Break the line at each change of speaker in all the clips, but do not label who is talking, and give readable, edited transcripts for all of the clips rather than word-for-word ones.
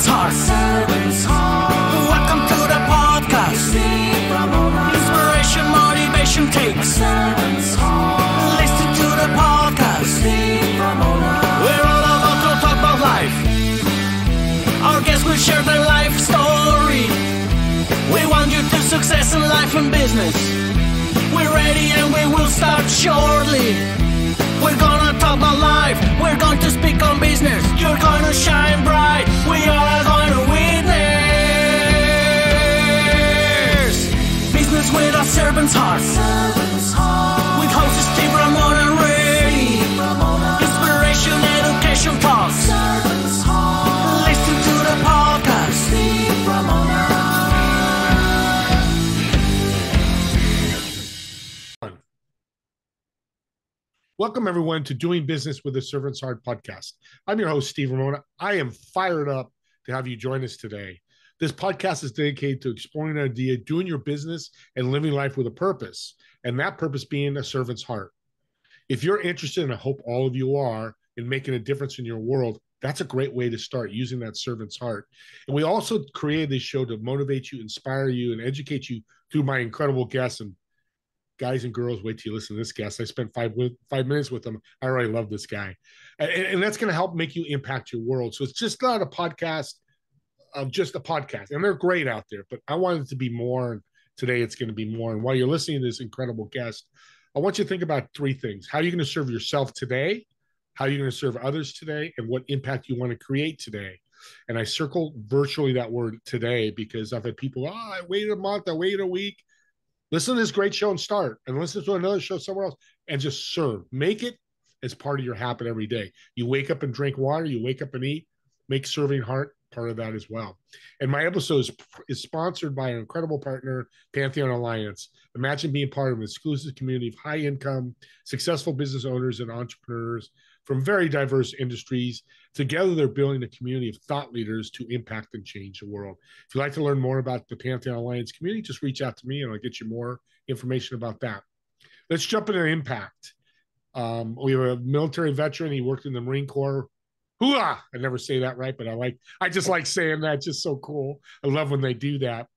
servant's heart. Welcome to the podcast. Inspiration, motivation takes. Listen to the podcast. We're all about to talk about life. Our guests will share their life story. We want you to success in life and business. We're ready and we will start shortly. We're gonna talk about life. We're going to speak on business. You're gonna shine bright. We are gonna witness business with a servant's heart. With hosts Steve, Ramon, and Ray. Inspiration, education talks. Listen to the podcast.
Welcome, everyone, to Doing Business with a Servant's Heart podcast. I'm your host, Steve Ramona. I am fired up to have you join us today. This podcast is dedicated to exploring an idea, doing your business, and living life with a purpose, and that purpose being a servant's heart. If you're interested, and I hope all of you are, in making a difference in your world, that's a great way to start, using that servant's heart. And we also created this show to motivate you, inspire you, and educate you through my incredible guests. And guys and girls, wait till you listen to this guest. I spent 5 minutes with him. I already love this guy. And that's going to help make you impact your world. So it's just not a podcast of just a podcast. And they're great out there, but I wanted it to be more. And today it's going to be more. And while you're listening to this incredible guest, I want you to think about 3 things. How are you going to serve yourself today? How are you going to serve others today? And what impact you want to create today? And I circled virtually that word today because I've had people, I waited a month, I waited a week. Listen to this great show and start, and listen to another show somewhere else and just serve. Make it as part of your habit every day. You wake up and drink water. You wake up and eat. Make serving heart part of that as well. And my episode is sponsored by an incredible partner, Pantheon Alliance. Imagine being part of an exclusive community of high-income, successful business owners and entrepreneurs from very diverse industries. Together, they're building a community of thought leaders to impact and change the world. If you'd like to learn more about the Pantheon Alliance community, just reach out to me and I'll get you more information about that. Let's jump into impact. We have a military veteran. He worked in the Marine Corps. Hooah! I never say that right, but I just like saying that. It's just so cool. I love when they do that.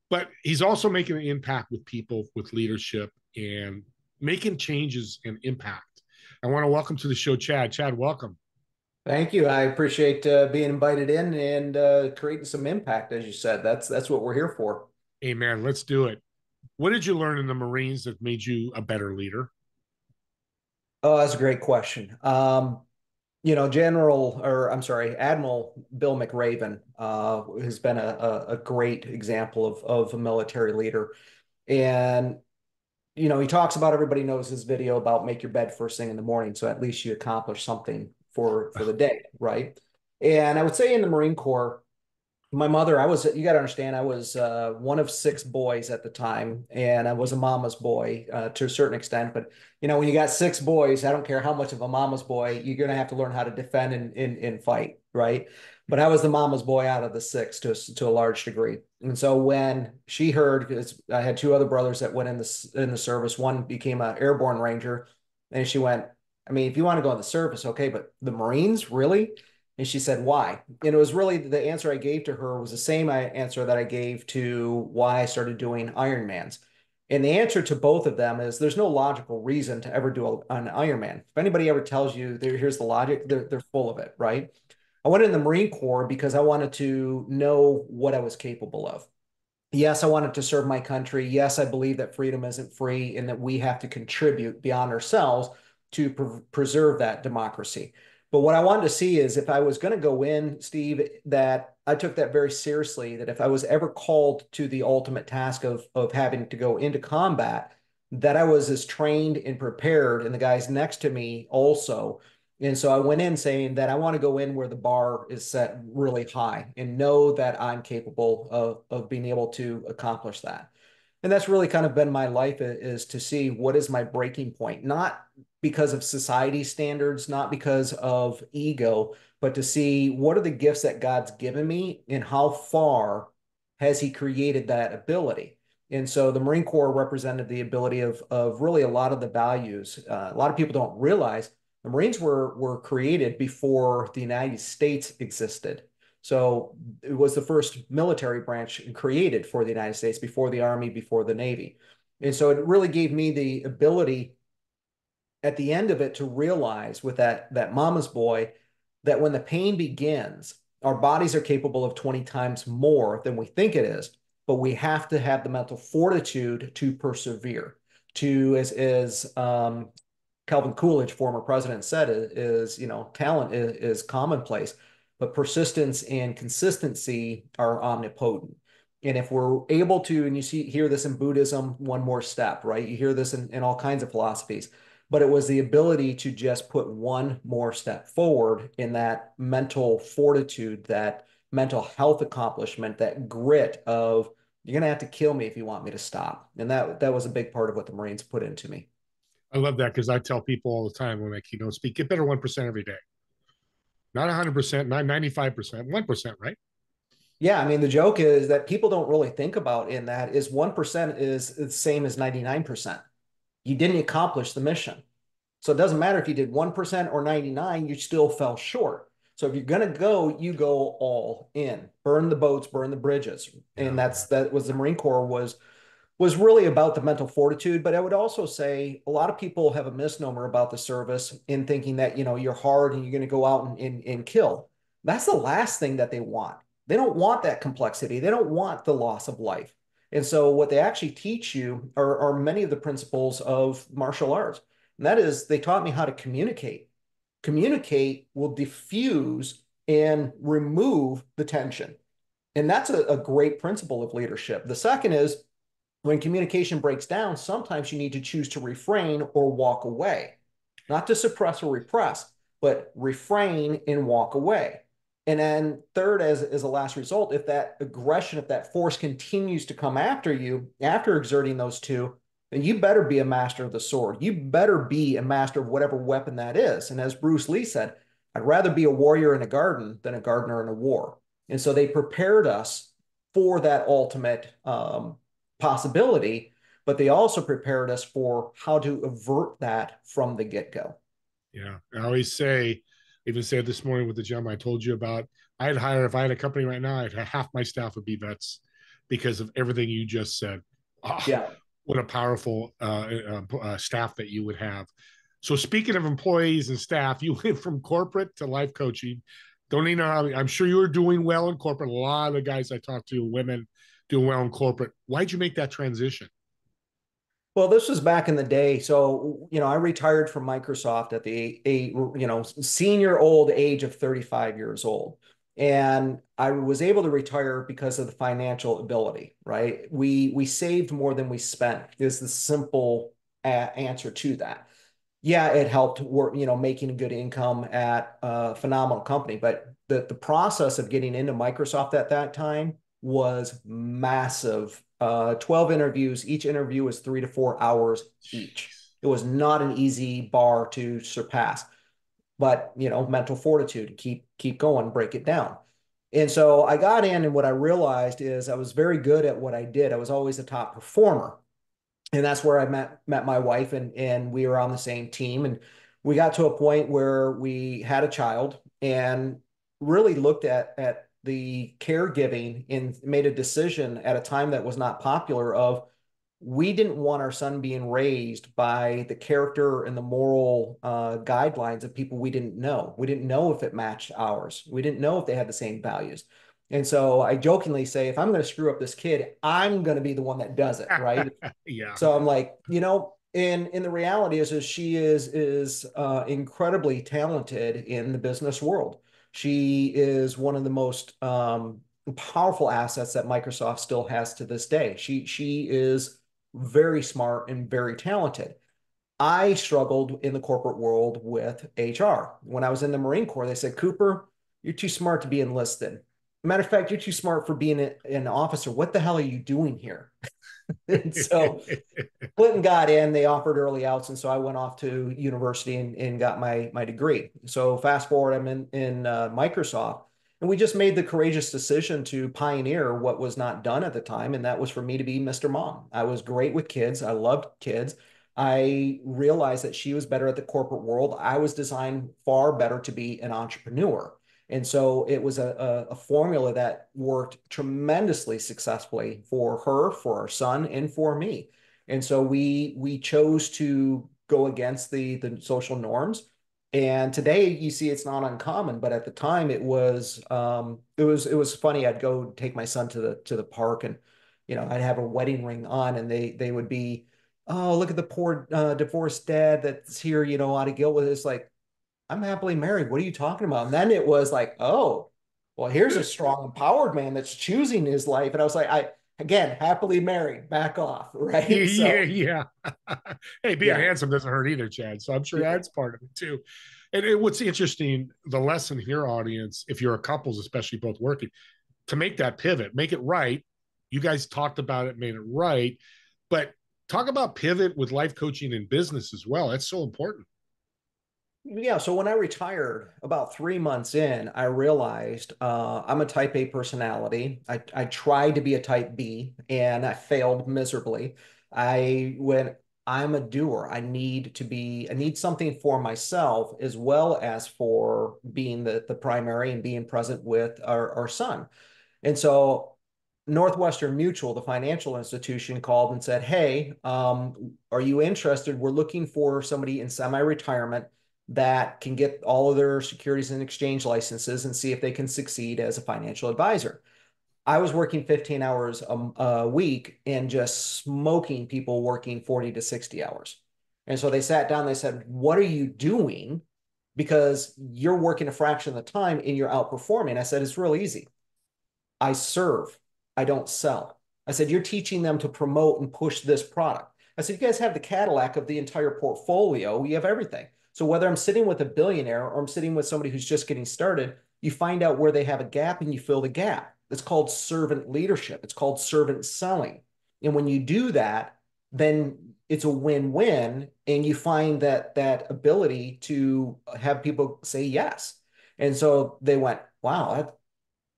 But he's also making an impact with people, with leadership, and making changes and impact. I want to welcome to the show, Chad. Chad, welcome.
Thank you. I appreciate being invited in and creating some impact, as you said. That's what we're here for.
Amen. Let's do it. What did you learn in the Marines that made you a better leader?
Oh, that's a great question. Admiral Bill McRaven has been a great example of a military leader. And he talks about, everybody knows his video about make your bed first thing in the morning, so at least you accomplish something for the day, right? And I would say in the Marine Corps, my mother, you got to understand, I was one of 6 boys at the time, and I was a mama's boy to a certain extent. But, when you got 6 boys, I don't care how much of a mama's boy, you're going to have to learn how to defend and fight, right? But I was the mama's boy out of the 6 to a large degree. And so when she heard, because I had 2 other brothers that went in the service, one became an airborne ranger, and she went, I mean, if you want to go in the service, okay, but the Marines, really? And she said, why? And it was really, the answer I gave to her was the same answer that I gave to why I started doing Ironmans. And the answer to both of them is there's no logical reason to ever do an Ironman. If anybody ever tells you here's the logic, they're full of it, right? I went in the Marine Corps because I wanted to know what I was capable of. Yes, I wanted to serve my country. Yes, I believe that freedom isn't free and that we have to contribute beyond ourselves to preserve that democracy. But what I wanted to see is, if I was going to go in, Steve, that I took that very seriously, that if I was ever called to the ultimate task of having to go into combat, that I was as trained and prepared, and the guys next to me also. And so I went in saying that I want to go in where the bar is set really high and know that I'm capable of being able to accomplish that. And that's really kind of been my life, is to see what is my breaking point, not because of society standards, not because of ego, but to see what are the gifts that God's given me and how far has he created that ability. And so the Marine Corps represented the ability of really a lot of the values. A lot of people don't realize the Marines were created before the United States existed. So it was the first military branch created for the United States, before the Army, before the Navy. And so it really gave me the ability at the end of it to realize, with that mama's boy, that when the pain begins, our bodies are capable of 20 times more than we think it is, but we have to have the mental fortitude to persevere. To, as Calvin Coolidge, former president, said, is, talent is commonplace, but persistence and consistency are omnipotent. And if we're able to, and hear this in Buddhism, one more step, right? You hear this in all kinds of philosophies, but it was the ability to just put one more step forward in that mental fortitude, that mental health accomplishment, that grit of, you're going to have to kill me if you want me to stop. And that was a big part of what the Marines put into me.
I love that, because I tell people all the time when I keynote speak, get better 1% every day. Not 100%, not 95%, 1%, right?
Yeah, I mean, the joke is that people don't really think about in that is 1% is the same as 99%. You didn't accomplish the mission. So it doesn't matter if you did 1% or 99, you still fell short. So if you're going to go, you go all in, burn the boats, burn the bridges. And that was the Marine Corps was really about the mental fortitude. But I would also say a lot of people have a misnomer about the service in thinking that, you're hard and you're going to go out and kill. That's the last thing that they want. They don't want that complexity. They don't want the loss of life. And so what they actually teach you are many of the principles of martial arts. And that is, they taught me how to communicate. Communicate will diffuse and remove the tension. And that's a great principle of leadership. The second is, when communication breaks down, sometimes you need to choose to refrain or walk away, not to suppress or repress, but refrain and walk away. And then third, as a last result, if that aggression, if that force continues to come after you after exerting those two, then you better be a master of the sword. You better be a master of whatever weapon that is. And as Bruce Lee said, I'd rather be a warrior in a garden than a gardener in a war. And so they prepared us for that ultimate possibility, but they also prepared us for how to avert that from the get-go.
Yeah. I always say, even said this morning with the gentleman I told you about, I'd hire, if I had a company right now, I'd have half my staff would be vets because of everything you just said. Oh,
yeah.
What a powerful staff that you would have. So speaking of employees and staff, you went from corporate to life coaching. Don't even know how, I'm sure you were doing well in corporate. A lot of the guys I talked to, women, doing well in corporate. Why'd you make that transition?
Well, this was back in the day. So, I retired from Microsoft at the senior old age of 35 years old. And I was able to retire because of the financial ability, right? We saved more than we spent is the simple answer to that. Yeah, it helped work, making a good income at a phenomenal company. But the process of getting into Microsoft at that time was massive. 12 interviews. Each interview was 3 to 4 hours each. It was not an easy bar to surpass, but mental fortitude to keep going, break it down. And so I got in, and what I realized is I was very good at what I did. I was always the top performer. And that's where I met my wife, and we were on the same team. And we got to a point where we had a child and really looked at the caregiving and made a decision at a time that was not popular of, we didn't want our son being raised by the character and the moral guidelines of people we didn't know. We didn't know if it matched ours. We didn't know if they had the same values. And so I jokingly say, if I'm going to screw up this kid, I'm going to be the one that does it, right?
Yeah.
So I'm like, and the reality is she is incredibly talented in the business world. She is one of the most powerful assets that Microsoft still has to this day. She is very smart and very talented. I struggled in the corporate world with HR. When I was in the Marine Corps, they said, Cooper, you're too smart to be enlisted. Matter of fact, you're too smart for being an officer. What the hell are you doing here? And so Clinton got in, they offered early outs. And so I went off to university and got my degree. So fast forward, I'm in Microsoft, and we just made the courageous decision to pioneer what was not done at the time. And that was for me to be Mr. Mom. I was great with kids. I loved kids. I realized that she was better at the corporate world. I was designed far better to be an entrepreneur. And so it was a formula that worked tremendously successfully for her, for our son, and for me. And so we chose to go against the social norms. And today you see it's not uncommon, but at the time it was funny. I'd go take my son to the park, and I'd have a wedding ring on, and they would be, oh, look at the poor divorced dad that's here, out of guilt with it. It's like, I'm happily married. What are you talking about? And then it was like, oh, well, here's a strong, empowered man that's choosing his life. And I was like, again, happily married, back off, right?
Yeah,
So
yeah. Hey, being
yeah,
handsome doesn't hurt either, Chad. So I'm sure
yeah,
that's part of it too. And what's interesting, the lesson here, audience, if you're a couples, especially both working, to make that pivot, make it right. You guys talked about it, made it right, but talk about pivot with life coaching and business as well. That's so important.
yeah. So when I retired about 3 months in, I realized I'm a type A personality. I tried to be a type B and I failed miserably. I went, I'm a doer. I need something for myself as well as for being the primary and being present with our son. And so Northwestern Mutual, the financial institution, called and said, hey, are you interested? We're looking for somebody in semi-retirement that can get all of their securities and exchange licenses and see if they can succeed as a financial advisor. I was working 15 hours a week and just smoking people working 40 to 60 hours. And so they sat down, they said, what are you doing? Because you're working a fraction of the time and you're outperforming. I said, it's real easy. I serve. I don't sell. I said, you're teaching them to promote and push this product. I said, you guys have the Cadillac of the entire portfolio. You have everything. So whether I'm sitting with a billionaire or I'm sitting with somebody who's just getting started, you find out where they have a gap and you fill the gap. It's called servant leadership. It's called servant selling. And when you do that, then it's a win-win, and you find that ability to have people say yes. And so they went, wow,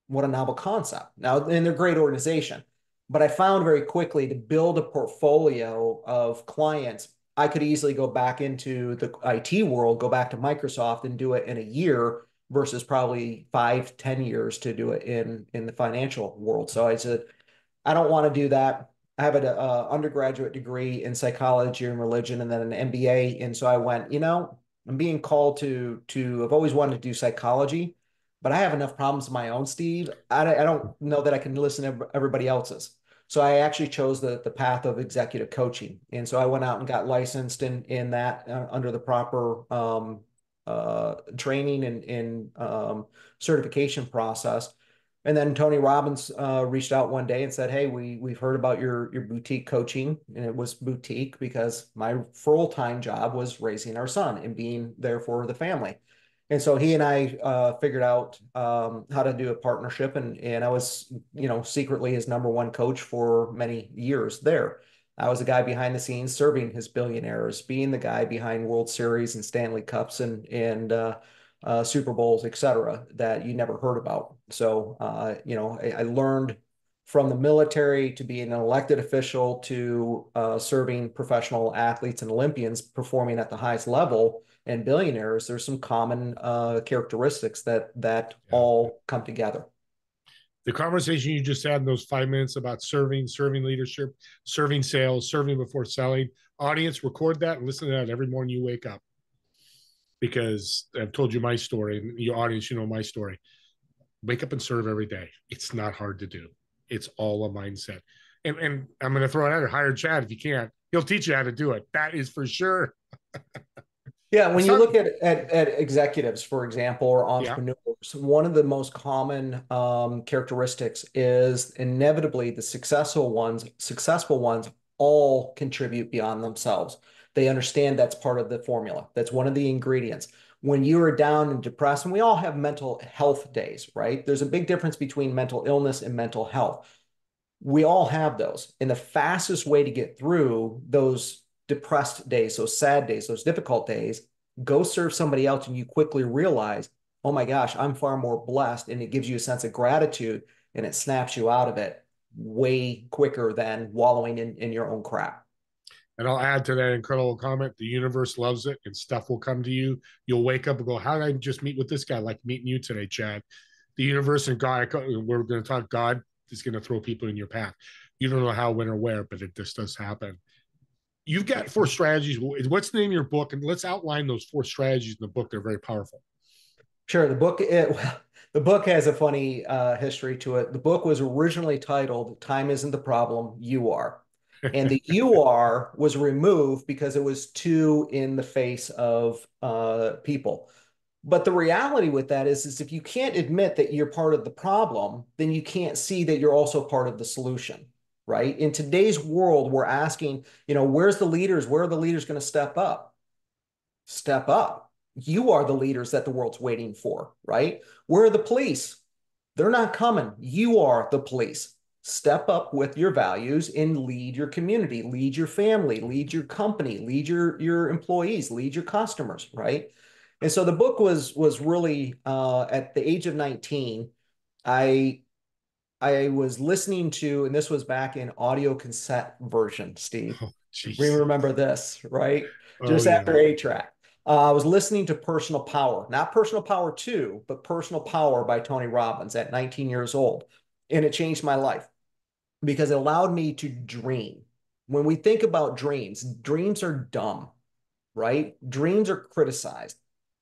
what a novel concept. Now, and they're a great organization, but I found very quickly to build a portfolio of clients, I could easily go back into the IT world, go back to Microsoft and do it in a year versus probably 5, 10 years to do it in the financial world. So I said, I don't want to do that. I have an undergraduate degree in psychology and religion and then an MBA. And so I went, I'm being called I've always wanted to do psychology, but I have enough problems of my own, Steve. I don't know that I can listen to everybody else's. So I actually chose the path of executive coaching. And so I went out and got licensed in that under the proper training and certification process. And then Tony Robbins reached out one day and said, hey, we've heard about your boutique coaching. And it was boutique because my full-time job was raising our son and being there for the family. And so he and I figured out how to do a partnership, and I was, secretly his number one coach for many years there. I was the guy behind the scenes serving his billionaires, being the guy behind World Series and Stanley Cups and Super Bowls, et cetera, that you never heard about. So, I learned from the military to being an elected official to serving professional athletes and Olympians performing at the highest level and billionaires. There's some common characteristics that all come together.
The conversation you just had in those 5 minutes about serving leadership, serving sales, serving before selling, audience, record that and listen to that every morning you wake up. Because I've told you my story, and your audience, my story. Wake up and serve every day. It's not hard to do. It's all a mindset. And I'm going to throw it out there, hire Chad if you can't. He'll teach you how to do it. That is for sure.
Yeah, when you look at executives, for example, or
Yeah.
entrepreneurs, one of the most common characteristics is inevitably the successful ones all contribute beyond themselves. They understand that's part of the formula. That's one of the ingredients. When you are down and depressed, and we all have mental health days, right? There's a big difference between mental illness and mental health. We all have those. And the fastest way to get through those depressed days, those sad days, those difficult days, go serve somebody else, and you quickly realize, oh my gosh, I'm far more blessed. And it gives you a sense of gratitude, and it snaps you out of it way quicker than wallowing in your own crap.
And I'll add to that incredible comment: the universe loves it, and stuff will come to you. You'll wake up and go, "How did I just meet with this guy? Like meeting you today, Chad." The universe and God, we're going to talk. God is going to throw people in your path. You don't know how, when, or where, but it just does happen. You've got 4 strategies. What's the name of your book? And let's outline those 4 strategies in the book. They're very powerful.
Sure. The book has a funny history to it. The book was originally titled "Time Isn't the Problem, You Are." And the "you are" was removed because it was too in the face of people. But the reality with that is if you can't admit that you're part of the problem, then you can't see that you're also part of the solution, right? In today's world, we're asking, where's the leaders? Where are the leaders going to step up? Step up. You are the leaders that the world's waiting for, right? Where are the police? They're not coming. You are the police. Step up with your values and lead your community, lead your family, lead your company, lead your employees, lead your customers, right? And so the book was really at the age of 19, I was listening to, and this was back in audio cassette version, Steve.
Oh,
We
jeez.
remember this, right?
Oh,
Just
yeah.
after 8-track. I was listening to Personal Power, not Personal Power 2, but Personal Power by Tony Robbins at 19 years old. And it changed my life because it allowed me to dream. When we think about dreams, dreams are dumb, right? Dreams are criticized,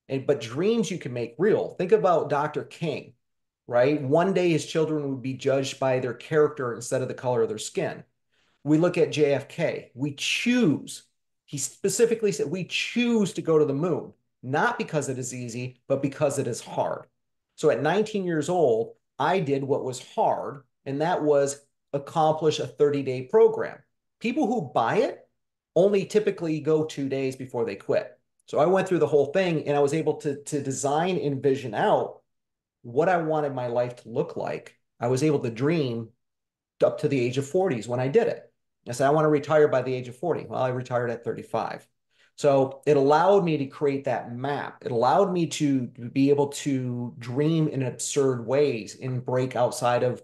but dreams you can make real. Think about Dr. King, right? One day his children would be judged by their character instead of the color of their skin. We look at JFK. He specifically said, we choose to go to the moon, not because it is easy, but because it is hard. So at 19 years old, I did what was hard, and that was accomplish a 30-day program. People who buy it only typically go 2 days before they quit. So I went through the whole thing, and I was able to design and vision out what I wanted my life to look like. I was able to dream up to the age of 40s when I did it. I said, I want to retire by the age of 40. Well, I retired at 35. So it allowed me to create that map. It allowed me to be able to dream in absurd ways and break outside of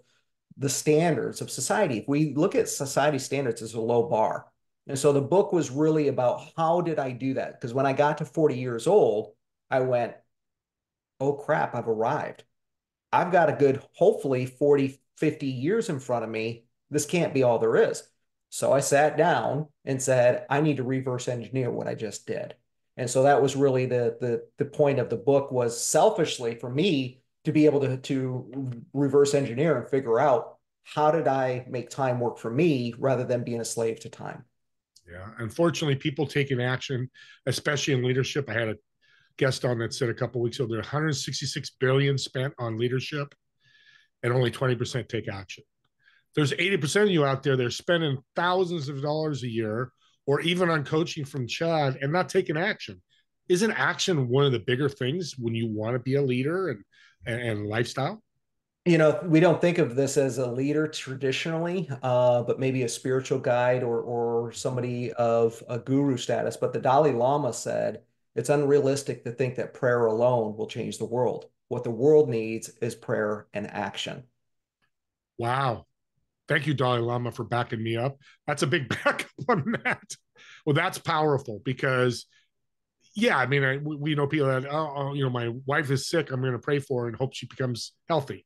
the standards of society. If we look at society standards as a low bar. And so the book was really about how did I do that? Because when I got to 40 years old, I went, oh crap, I've arrived. I've got a good, hopefully 40, 50 years in front of me. This can't be all there is. So I sat down and said, I need to reverse engineer what I just did. And so that was really the point of the book, was selfishly for me to be able to reverse engineer and figure out how did I make time work for me rather than being a slave to time.
Yeah. Unfortunately, people taking action, especially in leadership. I had a guest on that said a couple of weeks ago, there are 166 billion spent on leadership and only 20% take action. There's 80% of you out there that are spending thousands of dollars a year or even on coaching from Chad and not taking action. Isn't action one of the bigger things when you want to be a leader and lifestyle?
We don't think of this as a leader traditionally, but maybe a spiritual guide or somebody of a guru status. But the Dalai Lama said it's unrealistic to think that prayer alone will change the world. What the world needs is prayer and action.
Wow. Thank you, Dalai Lama, for backing me up. That's a big backup on that. Well, that's powerful because, yeah, I mean, we know people that, my wife is sick. I'm going to pray for her and hope she becomes healthy.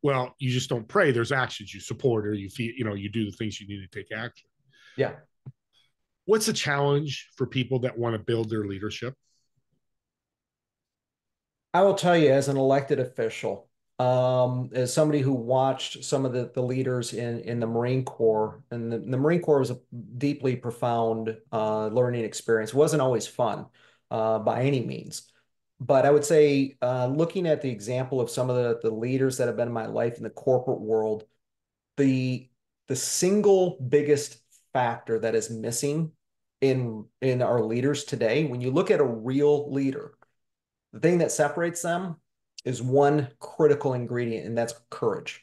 Well, you just don't pray. There's actions. You support her. You feel, you do the things you need to take action.
Yeah.
What's a challenge for people that want to build their leadership?
I will tell you, as an elected official, as somebody who watched some of the leaders in the Marine Corps, and the Marine Corps was a deeply profound learning experience. It wasn't always fun by any means. But I would say, looking at the example of some of the leaders that have been in my life in the corporate world, the single biggest factor that is missing in our leaders today, when you look at a real leader, the thing that separates them is one critical ingredient, and that's courage.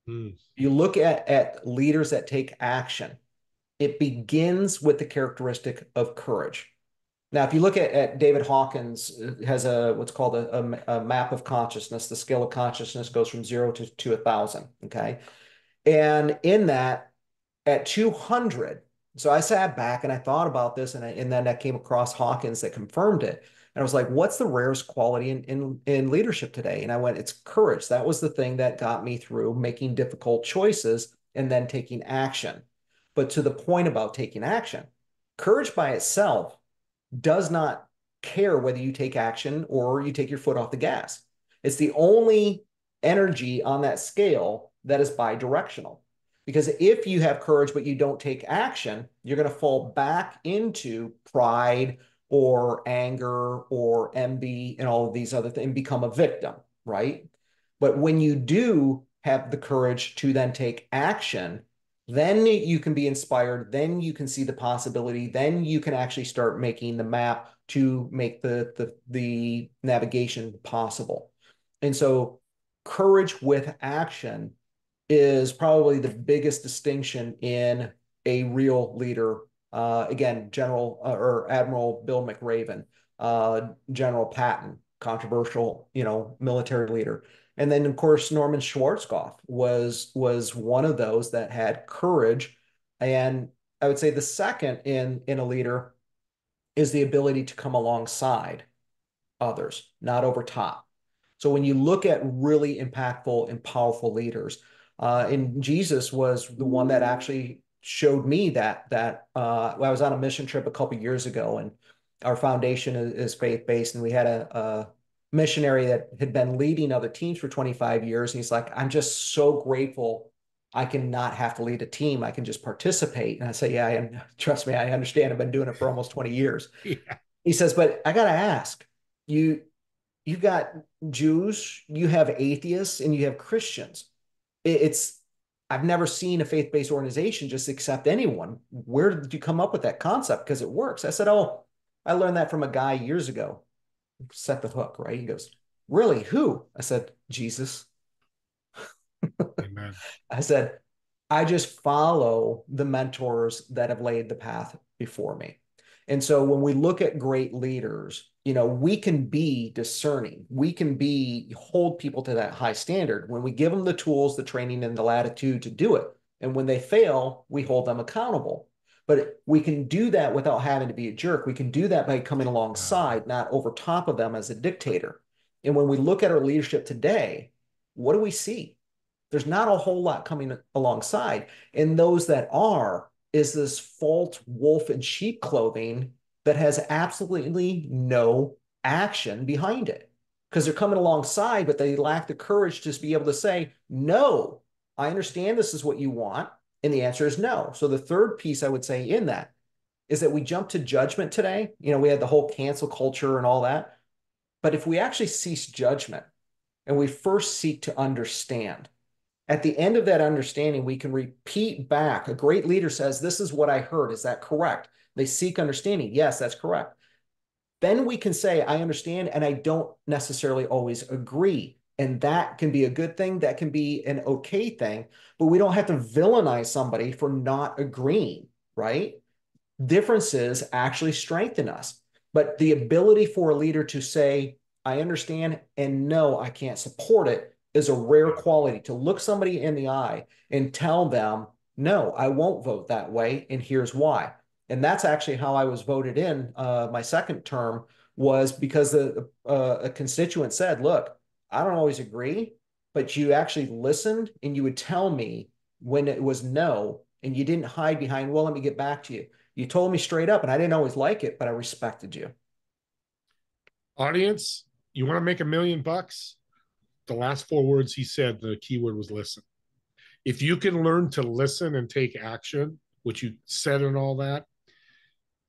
Mm.
You look at leaders that take action, it begins with the characteristic of courage. Now, if you look at David Hawkins, has what's called a map of consciousness. The scale of consciousness goes from 0 to 1,000. Okay, and in that, at 200, So I sat back and I thought about this, and then I came across Hawkins that confirmed it. And I was like, what's the rarest quality in leadership today? And I went, it's courage. That was the thing that got me through making difficult choices and then taking action. But to the point about taking action, courage by itself does not care whether you take action or you take your foot off the gas. It's the only energy on that scale that is bi-directional. Because if you have courage but you don't take action, you're going to fall back into pride or anger or envy and all of these other things and become a victim, right? But when you do have the courage to then take action, then you can be inspired, then you can see the possibility, then you can actually start making the map to make the navigation possible. And so courage with action is probably the biggest distinction in a real leader. Again, General or Admiral Bill McRaven, General Patton, controversial, military leader. And then, of course, Norman Schwarzkopf was one of those that had courage. And I would say the second in a leader is the ability to come alongside others, not over top. So when you look at really impactful and powerful leaders, and Jesus was the one that actually showed me that I was on a mission trip a couple years ago, and our foundation is faith-based, and we had a missionary that had been leading other teams for 25 years. And he's like, I'm just so grateful I can not have to lead a team. I can just participate. And I say, yeah, and trust me, I understand. I've been doing it for almost 20 years.
Yeah.
He says, but I got to ask, you've got Jews, you have atheists, and you have Christians. I've never seen a faith-based organization just accept anyone. Where did you come up with that concept? Because it works. I said, oh, I learned that from a guy years ago. Set the hook, right? He goes, really? Who? I said, Jesus.
Amen.
I said, I just follow the mentors that have laid the path before me. And so when we look at great leaders, we can be discerning. We can hold people to that high standard when we give them the tools, the training, and the latitude to do it. And when they fail, we hold them accountable. But we can do that without having to be a jerk. We can do that by coming alongside, not over top of them as a dictator. And when we look at our leadership today, what do we see? There's not a whole lot coming alongside. And those that are is this false wolf in sheep clothing that has absolutely no action behind it. Because they're coming alongside, but they lack the courage to be able to say, no, I understand this is what you want. And the answer is no. So the third piece I would say in that is that we jump to judgment today. We had the whole cancel culture and all that. But if we actually cease judgment and we first seek to understand, at the end of that understanding, we can repeat back. A great leader says, this is what I heard. Is that correct? They seek understanding. Yes, that's correct. Then we can say, I understand, and I don't necessarily always agree. And that can be a good thing. That can be an okay thing, but we don't have to villainize somebody for not agreeing, right? Differences actually strengthen us. But the ability for a leader to say, I understand, and no, I can't support it is a rare quality. To look somebody in the eye and tell them, no, I won't vote that way, and here's why. And that's actually how I was voted in my second term, was because a constituent said, look, I don't always agree, but you actually listened and you would tell me when it was no, and you didn't hide behind, well, let me get back to you. You told me straight up, and I didn't always like it, but I respected you.
Audience, you want to make $1 million? The last 4 words he said, the key word was listen. If you can learn to listen and take action, which you said and all that,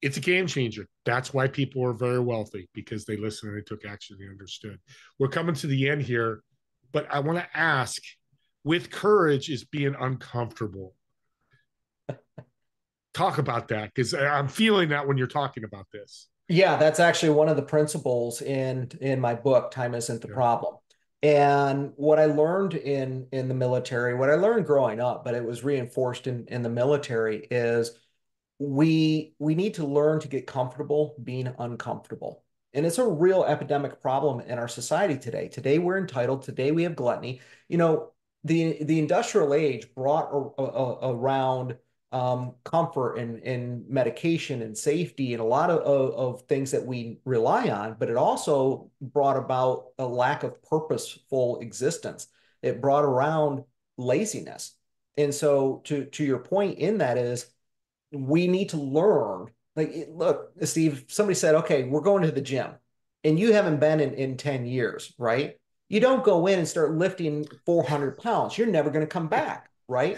it's a game changer. That's why people are very wealthy, because they listened and they took action, they understood. We're coming to the end here, but I want to ask, with courage is being uncomfortable. Talk about that, because I'm feeling that when you're talking about this.
Yeah, that's actually one of the principles in my book, Time Isn't the Problem. And what I learned in the military, what I learned growing up, but it was reinforced in the military, is we need to learn to get comfortable being uncomfortable. And it's a real epidemic problem in our society today. Today we're entitled. Today we have gluttony. The industrial age brought around comfort and medication and safety and a lot of things that we rely on, but it also brought about a lack of purposeful existence. It brought around laziness. And so to your point in that is we need to learn. Like, look, Steve, somebody said, okay, we're going to the gym and you haven't been in 10 years, right? You don't go in and start lifting 400 pounds. You're never going to come back, right?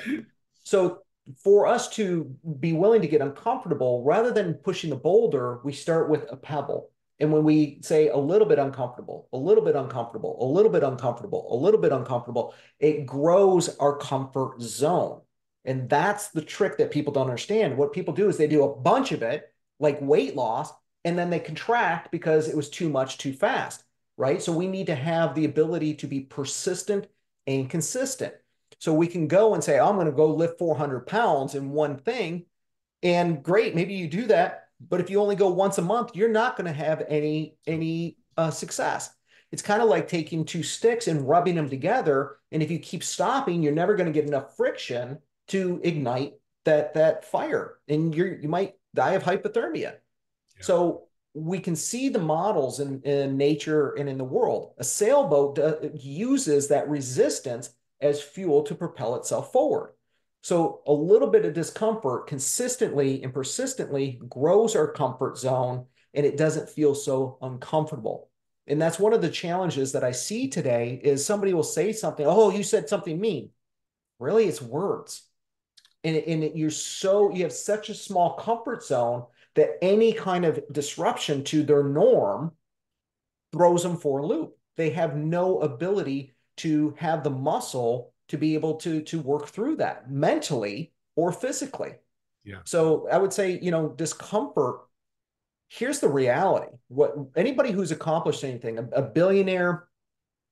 So for us to be willing to get uncomfortable, rather than pushing the boulder, we start with a pebble. And when we say a little bit uncomfortable, a little bit uncomfortable, a little bit uncomfortable, a little bit uncomfortable, it grows our comfort zone. And that's the trick that people don't understand. What people do is they do a bunch of it, like weight loss, and then they contract because it was too much too fast, right? So we need to have the ability to be persistent and consistent. So we can go and say, oh, I'm going to go lift 400 pounds in one thing. And great, maybe you do that. But if you only go once a month, you're not going to have any success. It's kind of like taking two sticks and rubbing them together. And if you keep stopping, you're never going to get enough friction to ignite that fire. And you might die of hypothermia. Yeah. So we can see the models in nature and in the world. A sailboat uses that resistance as fuel to propel itself forward. So a little bit of discomfort consistently and persistently grows our comfort zone, and it doesn't feel so uncomfortable. And that's one of the challenges that I see today is somebody will say something, oh, you said something mean. Really, it's words. And you have such a small comfort zone that any kind of disruption to their norm throws them for a loop. They have no ability to have the muscle to be able to work through that mentally or physically.
Yeah.
So I would say, discomfort, here's the reality. What anybody who's accomplished anything, a billionaire,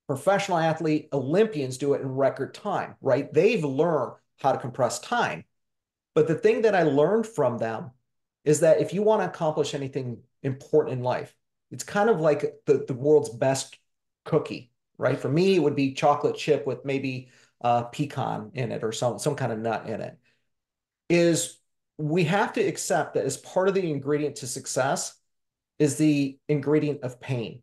professional athlete, Olympians do it in record time, right? They've learned how to compress time. But the thing that I learned from them is that if you want to accomplish anything important in life, it's kind of like the world's best cookie, right? For me, it would be chocolate chip with maybe pecan in it or some kind of nut in it. Is we have to accept that as part of the ingredient to success is the ingredient of pain.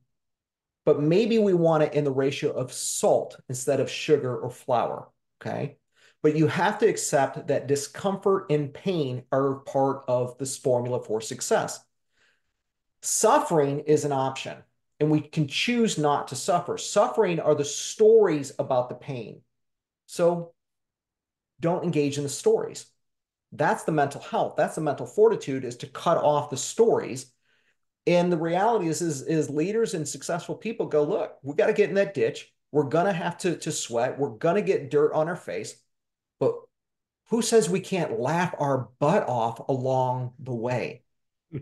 But maybe we want it in the ratio of salt instead of sugar or flour, okay? But you have to accept that discomfort and pain are part of this formula for success. Suffering is an option, and we can choose not to suffer. Suffering are the stories about the pain. So don't engage in the stories. That's the mental health. That's the mental fortitude, is to cut off the stories. And the reality is leaders and successful people go, look, we got to get in that ditch. We're going to have to sweat. We're going to get dirt on our face. But who says we can't laugh our butt off along the way?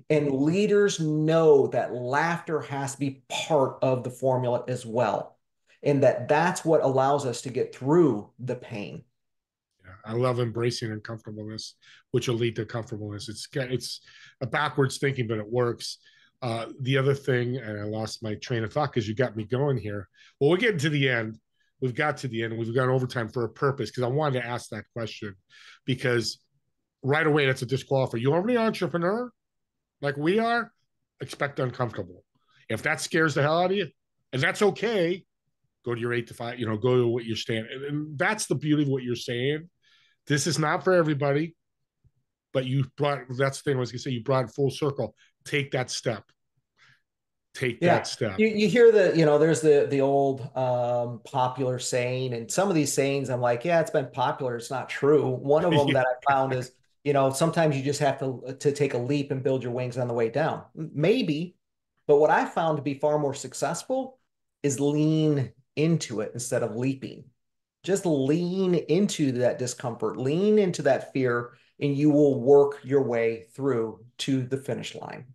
And leaders know that laughter has to be part of the formula as well. And that's what allows us to get through the pain.
Yeah, I love embracing uncomfortableness, which will lead to comfortableness. It's a backwards thinking, but it works. The other thing, and I lost my train of thought because you got me going here. Well, we're getting to the end. We've got to the end. We've got overtime for a purpose because I wanted to ask that question because right away that's a disqualifier. You're already an entrepreneur like we are, expect uncomfortable. If that scares the hell out of you, and that's okay, go to your 8 to 5, go to what you're staying. And that's the beauty of what you're saying. This is not for everybody, but that's the thing I was going to say, you brought it full circle. Take that step. That step.
You hear there's the old popular saying, and some of these sayings I'm like, yeah, it's been popular. It's not true. One of them that I found is, sometimes you just have to take a leap and build your wings on the way down. Maybe, but what I found to be far more successful is lean into it instead of leaping. Just lean into that discomfort, lean into that fear, and you will work your way through to the finish line.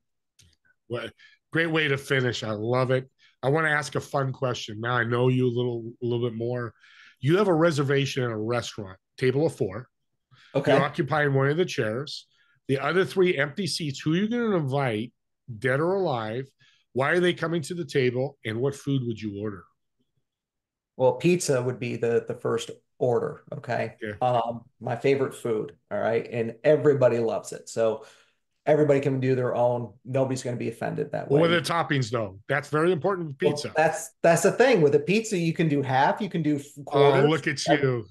Well, great way to finish. I love it. I want to ask a fun question. Now I know you a little bit more. You have a reservation at a restaurant, table of 4. Okay. You're occupying one of the chairs. The other 3 empty seats. Who are you going to invite, dead or alive? Why are they coming to the table? And what food would you order?
Well, pizza would be the first order. Okay.
Yeah.
My favorite food. All right. And everybody loves it. So everybody can do their own. Nobody's going to be offended that
Well, with the
way.
toppings, though, that's very important with
Well,
pizza.
that's the thing with a pizza. You can do half, you can do
Oh,
quarters,
look at you.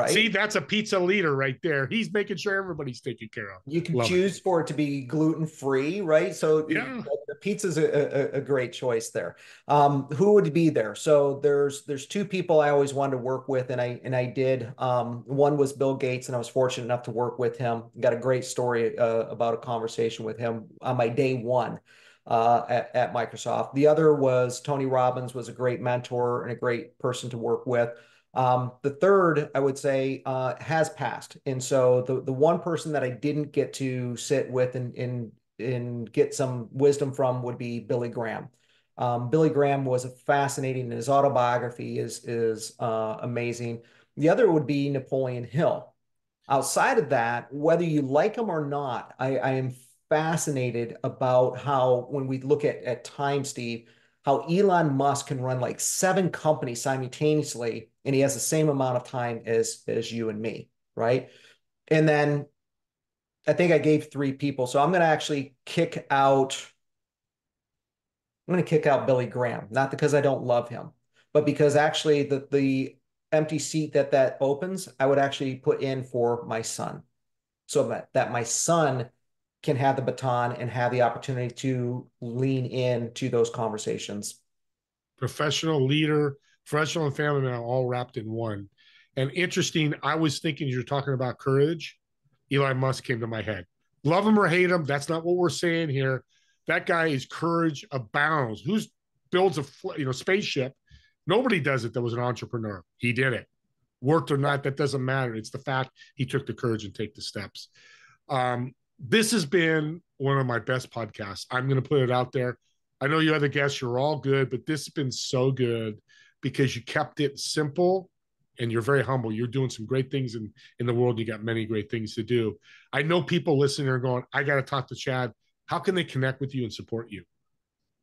See,
right?
that's a pizza leader right there. He's making sure everybody's taken care of.
You can
Love it.
choose for it to be gluten free, right? So
Yeah.
the pizza's a great choice there. Who would be there? So there's two people I always wanted to work with, and I did. One was Bill Gates, and I was fortunate enough to work with him. Got a great story about a conversation with him on my day one at Microsoft. The other was Tony Robbins, was a great mentor and a great person to work with. The third, I would say, has passed. And so the one person that I didn't get to sit with and get some wisdom from would be Billy Graham. Billy Graham was a fascinating, his autobiography is amazing. The other would be Napoleon Hill. Outside of that, whether you like him or not, I am fascinated about how when we look at time, Steve, how Elon Musk can run like 7 companies simultaneously, and he has the same amount of time as you and me, right? And then I think I gave 3 people, so I'm going to actually kick out. I'm going to kick out Billy Graham, not because I don't love him, but because actually the empty seat that opens, I would actually put in for my son, so that my son can have the baton and have the opportunity to lean into those conversations.
Professional leader, professional and family man, all wrapped in one. And interesting, I was thinking you're talking about courage. Elon Musk came to my head. Love him or hate him, that's not what we're saying here. That guy is courage abounds. Who's builds a spaceship? Nobody does it that was an entrepreneur. He did it. Worked or not, that doesn't matter. It's the fact he took the courage and take the steps. This has been one of my best podcasts. I'm going to put it out there. I know you other guests, you're all good, but this has been so good because you kept it simple and you're very humble. You're doing some great things in the world. You got many great things to do. I know people listening are going, I got to talk to Chad. How can they connect with you and support you?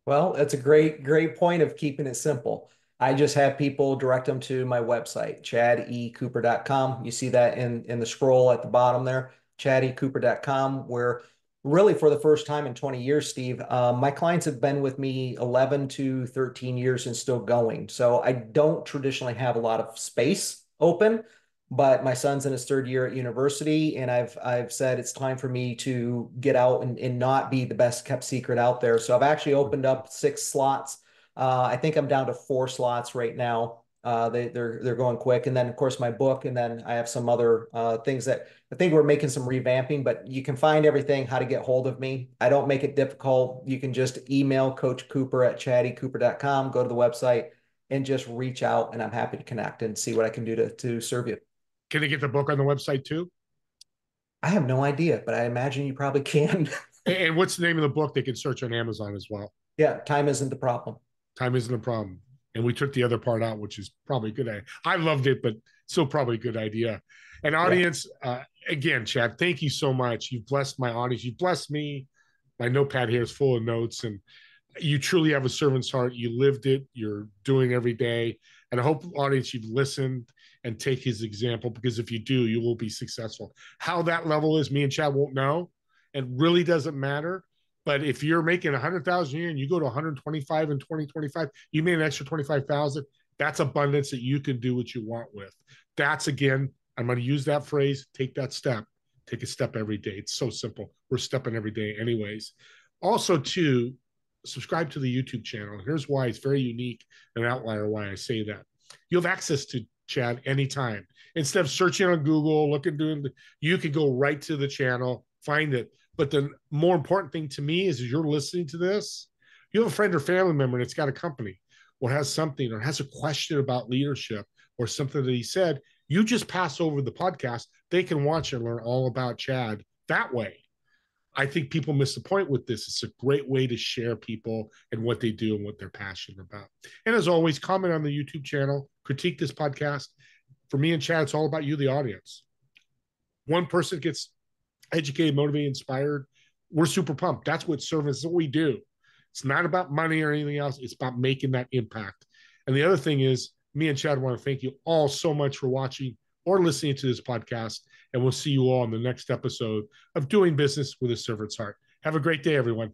Well, that's a great point of keeping it simple. I just have people direct them to my website, chadecooper.com. You see that in the scroll at the bottom there, chadecooper.com, where really for the first time in 20 years, Steve, my clients have been with me 11 to 13 years and still going. So I don't traditionally have a lot of space open, but my son's in his 3rd year at university, and I've said it's time for me to get out and not be the best kept secret out there. So I've actually opened up 6 slots. I think I'm down to 4 slots right now. They're going quick, and then of course my book, and then I have some other things that I think we're making some revamping. But you can find everything, how to get hold of me. I don't make it difficult. You can just email Coach Cooper at chadecooper.com, go to the website, and just reach out, and I'm happy to connect and see what I can do to serve you.
Can they get the book on the website too?
I have no idea, but I imagine you probably can.
And what's the name of the book? They can search on Amazon as well.
Yeah, time isn't the problem.
Time isn't a problem. And we took the other part out, which is probably a good idea. I loved it, but still probably a good idea. And audience, again, Chad, thank you so much. You've blessed my audience. You've blessed me. My notepad here is full of notes, and you truly have a servant's heart. You lived it. You're doing every day. And I hope, audience, you've listened and take his example, because if you do, you will be successful. How that level is, me and Chad won't know. It really doesn't matter. But if you're making 100,000 a year and you go to 125 in 2025, you made an extra 25,000. That's abundance that you can do what you want with. That's, again, I'm going to use that phrase, take that step. Take a step every day. It's so simple. We're stepping every day anyways. Also, too, subscribe to the YouTube channel. Here's why it's very unique and outlier why I say that. You have access to Chad anytime. Instead of searching on Google, you can go right to the channel, find it. But the more important thing to me is, as you're listening to this, you have a friend or family member and it's got a company or has something or has a question about leadership or something that he said, you just pass over the podcast. They can watch and learn all about Chad that way. I think people miss the point with this. It's a great way to share people and what they do and what they're passionate about. And as always, comment on the YouTube channel, critique this podcast. For me and Chad, it's all about you, the audience. One person gets educated, motivated, inspired. We're super pumped. That's what service is, what we do. It's not about money or anything else. It's about making that impact. And the other thing is, Me and Chad want to thank you all so much for watching or listening to this podcast. And we'll see you all in the next episode of Doing Business with a Servant's Heart. Have a great day, everyone.